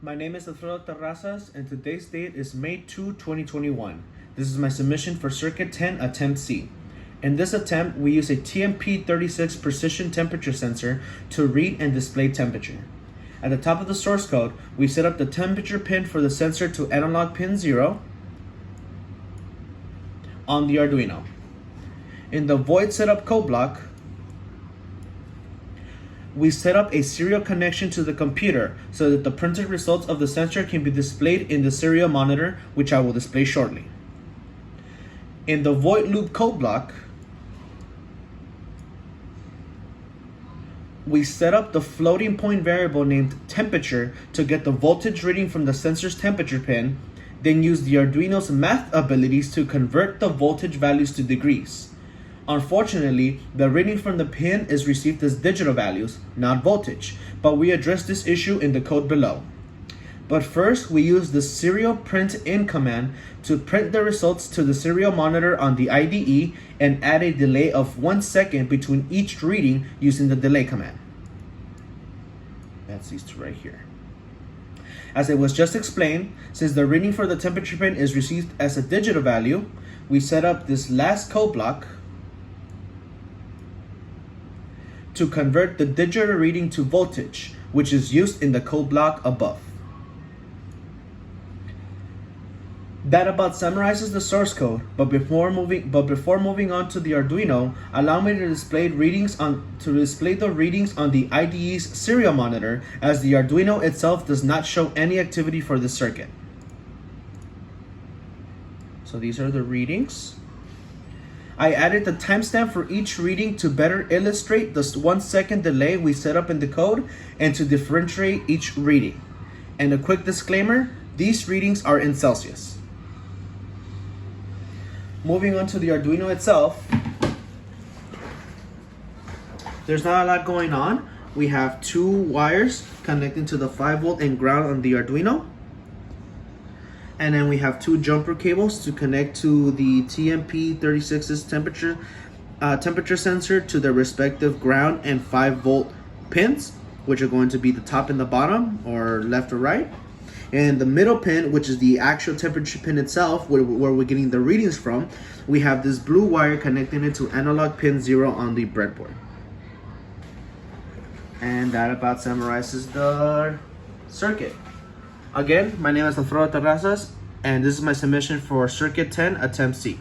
My name is Alfredo Terrazas, and today's date is May 2, 2021. This is my submission for CIRC10 Attempt C. In this attempt, we use a TMP36 precision temperature sensor to read and display temperature. At the top of the source code, we set up the temperature pin for the sensor to analog pin 0 on the Arduino. In the void setup code block, we set up a serial connection to the computer so that the printed results of the sensor can be displayed in the serial monitor, which I will display shortly. In the void loop code block, we set up the floating point variable named temperature to get the voltage reading from the sensor's temperature pin, then use the Arduino's math abilities to convert the voltage values to degrees. Unfortunately, the reading from the pin is received as digital values, not voltage, but we address this issue in the code below. But first, we use the serial print in command to print the results to the serial monitor on the IDE and add a delay of 1 second between each reading using the delay command. That's these two right here. As it was just explained, since the reading for the temperature pin is received as a digital value, we set up this last code block to convert the digital reading to voltage, which is used in the code block above. That about summarizes the source code, but before moving on to the Arduino, allow me to display the readings on the IDE's serial monitor, as the Arduino itself does not show any activity for this circuit. So these are the readings. I added the timestamp for each reading to better illustrate the 1 second delay we set up in the code and to differentiate each reading. And a quick disclaimer, these readings are in Celsius. Moving on to the Arduino itself, there's not a lot going on. We have 2 wires connecting to the 5-volt and ground on the Arduino. And then we have 2 jumper cables to connect to the TMP36's temperature sensor to their respective ground and 5-volt pins, which are going to be the top and the bottom, or left or right. And the middle pin, which is the actual temperature pin itself, where we're getting the readings from, we have this blue wire connecting it to analog pin 0 on the breadboard. And that about summarizes the circuit. Again, my name is Alfredo Terrazas, and this is my submission for CIRC10 Attempt C.